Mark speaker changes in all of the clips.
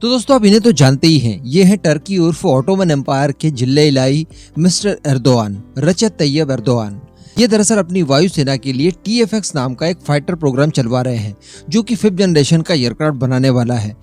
Speaker 1: तो दोस्तों आप इन्हें तो जानते ही हैं, ये हैं टर्की उर्फ ऑटोमन एम्पायर के जिल्ले इलाही मिस्टर एर्दोआन, रजब तैयब एर्दोआन। ये दरअसल अपनी वायुसेना के लिए TFX नाम का एक फाइटर प्रोग्राम चलवा रहे हैं, जो कि 5th जनरेशन का एयरक्राफ्ट बनाने वाला है।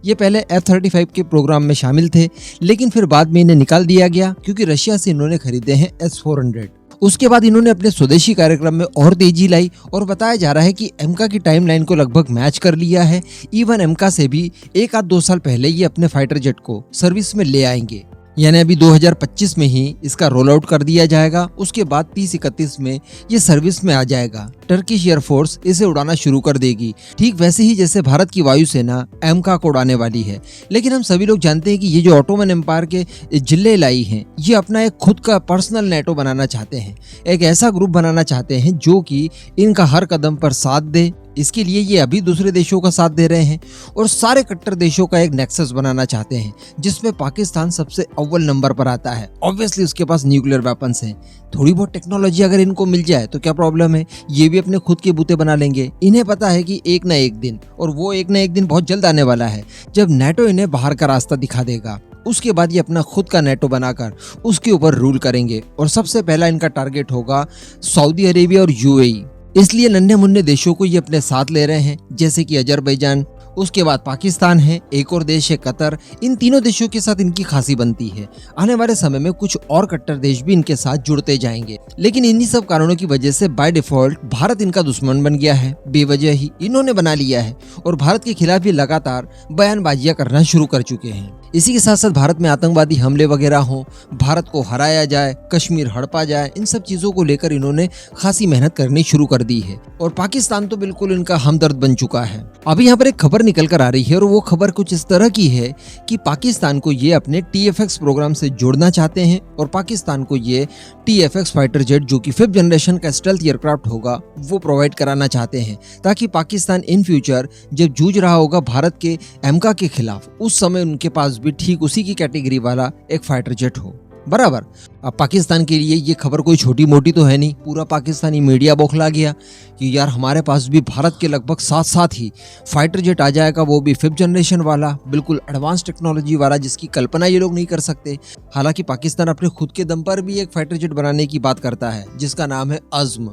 Speaker 1: ये पहले F-35 के प्रोग्राम में शामिल थे, लेकिन फिर बाद में इन्हें निकाल दिया गया क्योंकि रशिया से इन्होंने खरीदे हैं S-400। उसके बाद इन्होंने अपने स्वदेशी कार्यक्रम में और तेजी लाई और बताया जा रहा है कि एमका की टाइमलाइन को लगभग मैच कर लिया है। इवन एमका से भी 1-2 साल पहले ये अपने फाइटर जेट को सर्विस में ले आएंगे, यानी अभी 2025 में ही इसका रोल आउट कर दिया जाएगा। उसके बाद 30-31 में ये सर्विस में आ जाएगा। टर्किश एयरफोर्स इसे उड़ाना शुरू कर देगी, ठीक वैसे ही जैसे भारत की वायुसेना एमका को उड़ाने वाली है। लेकिन हम सभी लोग जानते हैं कि ये जो ऑटोमन एम्पायर के जिल्ले इलाही हैं, ये अपना एक खुद का पर्सनल नेटो बनाना चाहते हैं, एक ऐसा ग्रुप बनाना चाहते हैं जो कि इनका हर कदम पर साथ दे। इसके लिए ये अभी दूसरे देशों का साथ दे रहे हैं और सारे कट्टर देशों का एक नेक्सस बनाना चाहते हैं, जिसमें पाकिस्तान सबसे अव्वल नंबर पर आता है। ऑब्वियसली उसके पास न्यूक्लियर वेपन्स हैं। थोड़ी बहुत टेक्नोलॉजी अगर इनको मिल जाए तो क्या प्रॉब्लम है, ये भी अपने खुद के बूते बना लेंगे। इन्हें पता है कि एक ना एक दिन, और वो एक ना एक दिन बहुत जल्द आने वाला है, जब नेटो इन्हें बाहर का रास्ता दिखा देगा। उसके बाद ये अपना खुद का नेटो बनाकर उसके ऊपर रूल करेंगे और सबसे पहला इनका टारगेट होगा सऊदी अरेबिया और UAE। इसलिए नन्हे मुन्ने देशों को ये अपने साथ ले रहे हैं, जैसे कि अजरबैजान, उसके बाद पाकिस्तान है, एक और देश है कतर। इन तीनों देशों के साथ इनकी खासी बनती है। आने वाले समय में कुछ और कट्टर देश भी इनके साथ जुड़ते जाएंगे, लेकिन इन्हीं सब कारणों की वजह से बाय डिफॉल्ट भारत इनका दुश्मन बन गया है। बेवजह ही इन्होंने बना लिया है और भारत के खिलाफ ये लगातार बयानबाजियां करना शुरू कर चुके हैं। इसी के साथ साथ भारत में आतंकवादी हमले वगैरह हो, भारत को हराया जाए, कश्मीर हड़पा जाए, इन सब चीजों को लेकर इन्होंने खासी मेहनत करनी शुरू कर दी है। और पाकिस्तान तो बिल्कुल इनका हमदर्द बन चुका है। अभी यहाँ पर एक खबर निकल कर आ रही है और वो खबर कुछ इस तरह की है कि पाकिस्तान को ये अपने TFX प्रोग्राम से जोड़ना चाहते हैं और पाकिस्तान को ये TFX फाइटर जेट, जो कि 5th जनरेशन का स्टेल्थ एयरक्राफ्ट होगा, वो प्रोवाइड कराना चाहते हैं, ताकि पाकिस्तान इन फ्यूचर जब जूझ रहा होगा भारत के एमका के खिलाफ, उस समय उनके पास भी ठीक उसी की कैटेगरी वाला एक फाइटर जेट हो। बराबर। अब पाकिस्तान के लिए ये खबर कोई छोटी मोटी तो है नहीं। पूरा पाकिस्तानी मीडिया बौखला गया कि यार हमारे पास भी भारत के लगभग साथ ही फाइटर जेट आ जाएगा, वो भी 5th जनरेशन वाला, बिल्कुल एडवांस टेक्नोलॉजी वाला, जिसकी कल्पना ये लोग नहीं कर सकते। हालांकि पाकिस्तान अपने खुद के दम पर भी एक फाइटर जेट बनाने की बात करता है, जिसका नाम है अज़्म।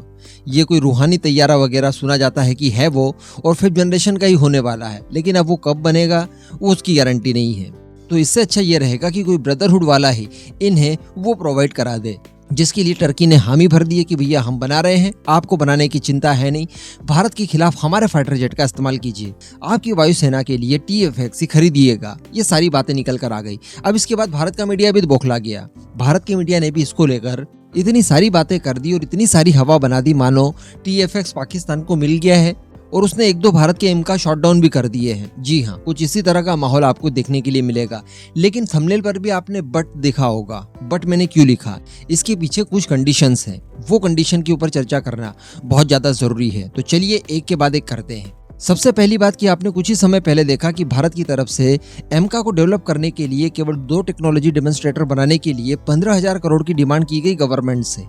Speaker 1: ये कोई रूहानी तैयारा वगैरह सुना जाता है कि है वो, और 5th जनरेशन का ही होने वाला है, लेकिन अब वो कब बनेगा वो उसकी गारंटी नहीं है। तो इससे अच्छा ये रहेगा कि कोई ब्रदरहुड वाला ही इन्हें वो प्रोवाइड करा दे, जिसके लिए टर्की ने हामी भर दी है कि भैया हम बना रहे हैं, आपको बनाने की चिंता है नहीं, भारत के खिलाफ हमारे फाइटर जेट का इस्तेमाल कीजिए, आपकी वायुसेना के लिए TFX ही खरीदिएगा। ये सारी बातें निकल कर आ गई। अब इसके बाद भारत का मीडिया भी बौखला गया। भारत के मीडिया ने भी इसको लेकर इतनी सारी बातें कर दी और इतनी सारी हवा बना दी मानो TFX पाकिस्तान को मिल गया है और उसने 1-2 भारत के एमका शॉट डाउन भी कर दिए हैं। जी हाँ, कुछ इसी तरह का माहौल आपको देखने के लिए मिलेगा। लेकिन थंबनेल पर भी आपने बट देखा होगा। बट मैंने क्यों लिखा, इसके पीछे कुछ कंडीशंस हैं। वो कंडीशन के ऊपर चर्चा करना बहुत ज्यादा जरूरी है। तो चलिए एक के बाद एक करते हैं। सबसे पहली बात कि आपने कुछ ही समय पहले देखा कि भारत की तरफ से एमका को डेवलप करने के लिए केवल 2 टेक्नोलॉजी डेमोन्स्ट्रेटर बनाने के लिए 15,000 करोड़ की डिमांड की गई गवर्नमेंट से।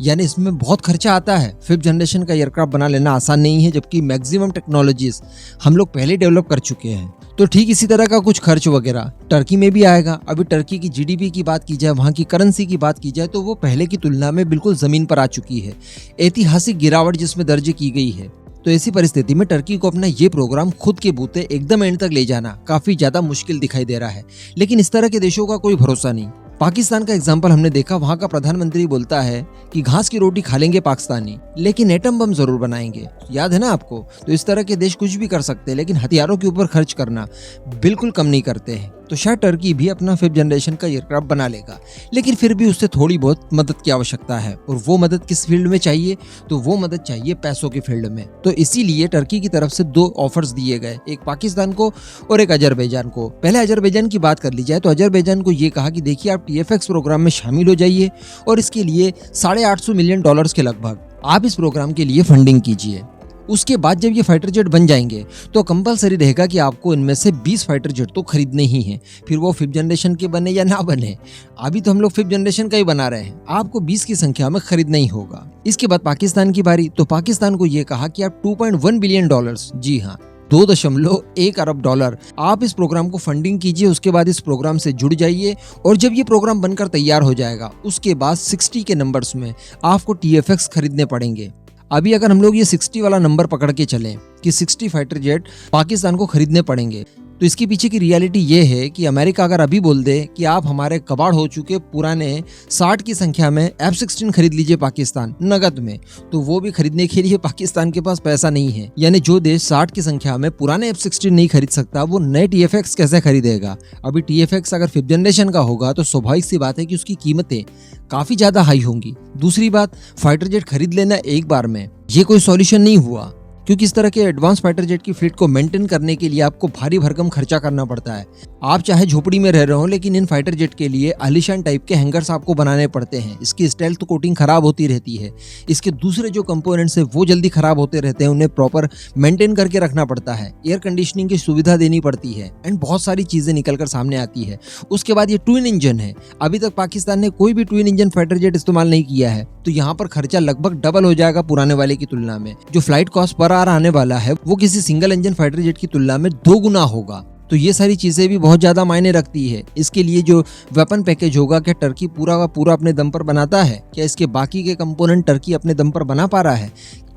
Speaker 1: यानी इसमें बहुत खर्चा आता है। 5th जनरेशन का एयरक्राफ्ट बना लेना आसान नहीं है, जबकि मैक्सिमम टेक्नोलॉजीज हम लोग पहले डेवलप कर चुके हैं। तो ठीक इसी तरह का कुछ खर्च वगैरह टर्की में भी आएगा। अभी टर्की की GDP की बात की जाए, वहाँ की करेंसी की बात की जाए, तो वो पहले की तुलना में बिल्कुल जमीन पर आ चुकी है। ऐतिहासिक गिरावट जिसमें दर्ज की गई है। तो ऐसी परिस्थिति में टर्की को अपना ये प्रोग्राम खुद के बूते एकदम एंड तक ले जाना काफी ज्यादा मुश्किल दिखाई दे रहा है। लेकिन इस तरह के देशों का कोई भरोसा नहीं। पाकिस्तान का एग्जाम्पल हमने देखा, वहाँ का प्रधानमंत्री बोलता है कि घास की रोटी खा लेंगे पाकिस्तानी, लेकिन एटम बम जरूर बनाएंगे। याद है ना आपको? तो इस तरह के देश कुछ भी कर सकते हैं, लेकिन हथियारों के ऊपर खर्च करना बिल्कुल कम नहीं करते हैं। तो शायद टर्की भी अपना 5th जनरेशन का एयरक्राफ्ट बना लेगा, लेकिन फिर भी उससे थोड़ी बहुत मदद की आवश्यकता है। और वो मदद किस फील्ड में चाहिए? तो वो मदद चाहिए पैसों के फील्ड में। तो इसीलिए टर्की की तरफ से 2 ऑफर्स दिए गए, एक पाकिस्तान को और एक अजरबैजान को। पहले अजरबैजान की बात कर ली जाए तो अजरबैजान को ये कहा कि देखिए आप TFX प्रोग्राम में शामिल हो जाइए और इसके लिए $850 मिलियन के लगभग आप इस प्रोग्राम के लिए फंडिंग कीजिए। उसके बाद जब ये फाइटर जेट बन जाएंगे तो कंपलसरी रहेगा कि आपको इनमें से 20 फाइटर जेट तो खरीदने ही हैं, फिर वो 5th जनरेशन के बने या ना बने। अभी तो हम लोग 5th जनरेशन का ही बना रहे हैं, आपको 20 की संख्या में खरीदना ही होगा। इसके बाद पाकिस्तान की बारी। तो पाकिस्तान को ये कहा कि आप $2.1 बिलियन, जी हाँ, $2.1 अरब। आप इस प्रोग्राम को फंडिंग कीजिए, उसके बाद इस प्रोग्राम से जुड़ जाइए और जब ये प्रोग्राम बनकर तैयार हो जाएगा उसके बाद 60 के नंबर्स में आपको TFX खरीदने पड़ेंगे। अभी अगर हम लोग ये 60 वाला नंबर पकड़ के चलें कि 60 फाइटर जेट पाकिस्तान को खरीदने पड़ेंगे, तो इसके पीछे की रियलिटी ये है कि अमेरिका अगर अभी बोल दे कि आप हमारे कबाड़ हो चुके पुराने 60 की संख्या में F-16 खरीद लीजिए पाकिस्तान नगद में, तो वो भी खरीदने के लिए पाकिस्तान के पास पैसा नहीं है। यानी जो देश 60 की संख्या में पुराने F-16 नहीं खरीद सकता वो नए TFX कैसे खरीदेगा। अभी TFX अगर 5th जनरेशन का होगा तो स्वाभाविक सी बात है कि उसकी कीमतें काफी ज्यादा हाई होंगी। दूसरी बात, फाइटर जेट खरीद लेना एक बार में ये कोई सॉल्यूशन नहीं हुआ, क्योंकि इस तरह के एडवांस फाइटर जेट की फ्लीट को मेंटेन करने के लिए आपको भारी भरकम खर्चा करना पड़ता है। आप चाहे झोपड़ी में रह रहे हो लेकिन इन फाइटर जेट के लिए आलीशान टाइप के हैंगर्स आपको बनाने पड़ते हैं। इसकी स्टेल्थ कोटिंग खराब होती रहती है, इसके दूसरे जो कंपोनेंट्स है वो जल्दी खराब होते रहते हैं, उन्हें प्रॉपर मेंटेन करके रखना पड़ता है, एयर कंडीशनिंग की सुविधा देनी पड़ती है एंड बहुत सारी चीजें निकल कर सामने आती है। उसके बाद ये ट्विन इंजन है, अभी तक पाकिस्तान ने कोई भी ट्विन इंजन फाइटर जेट इस्तेमाल नहीं किया है, तो यहाँ पर खर्चा लगभग डबल हो जाएगा पुराने वाले की तुलना में। जो फ्लाइट कॉस्ट पर आवर आने वाला है वो किसी सिंगल इंजन फाइटर जेट की तुलना में 2 गुना होगा। तो ये सारी चीजें भी बहुत ज्यादा मायने रखती है। इसके लिए जो वेपन पैकेज होगा, क्या टर्की पूरा का पूरा अपने दम पर बनाता है, क्या इसके बाकी के कंपोनेंट टर्की अपने दम पर बना पा रहा है,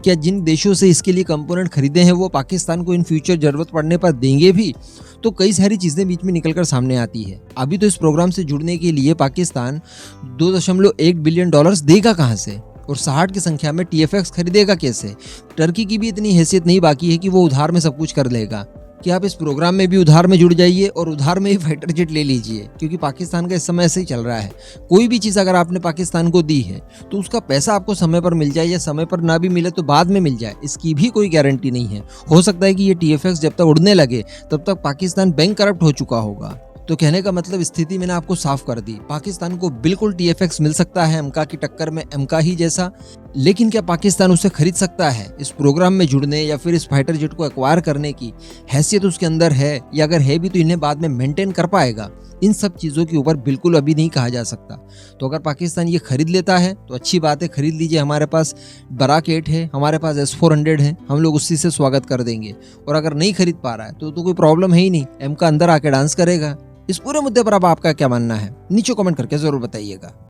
Speaker 1: क्या जिन देशों से इसके लिए कंपोनेंट खरीदे हैं वो पाकिस्तान को इन फ्यूचर जरूरत पड़ने पर देंगे भी। तो कई सारी चीजें बीच में निकलकर सामने आती है। अभी तो इस प्रोग्राम से जुड़ने के लिए पाकिस्तान $2.1 बिलियन देगा कहां से, और 60 की संख्या में TFX खरीदेगा कैसे। टर्की की भी इतनी हैसियत नहीं बाकी है कि वो उधार में सब कुछ कर लेगा। कि आप इस प्रोग्राम में भी उधार में जुड़ जाइए और उधार में ही फाइटर जेट ले लीजिए, क्योंकि पाकिस्तान का इस समय ऐसे ही चल रहा है। कोई भी चीज़ अगर आपने पाकिस्तान को दी है तो उसका पैसा आपको समय पर मिल जाए, या समय पर ना भी मिले तो बाद में मिल जाए, इसकी भी कोई गारंटी नहीं है। हो सकता है कि ये TFX जब तक उड़ने लगे तब तक पाकिस्तान बैंक करप्ट हो चुका होगा। तो कहने का मतलब स्थिति मैंने आपको साफ कर दी, पाकिस्तान को बिल्कुल TFX मिल सकता है एमका की टक्कर में, एमका ही जैसा, लेकिन क्या पाकिस्तान उसे खरीद सकता है? इस प्रोग्राम में जुड़ने या फिर इस फाइटर जेट को एक्वायर करने की हैसियत उसके अंदर है, या अगर है भी तो इन्हें बाद में मेंटेन कर पाएगा? इन सब चीज़ों के ऊपर बिल्कुल अभी नहीं कहा जा सकता। तो अगर पाकिस्तान ये खरीद लेता है तो अच्छी बात है, खरीद लीजिए। हमारे पास बराक 8 है, हमारे पास S-400 है, हम लोग उसी से स्वागत कर देंगे। और अगर नहीं खरीद पा रहा है तो कोई प्रॉब्लम है ही नहीं, एमका अंदर आके डांस करेगा। इस पूरे मुद्दे पर अब आपका क्या मानना है नीचे कमेंट करके जरूर बताइएगा।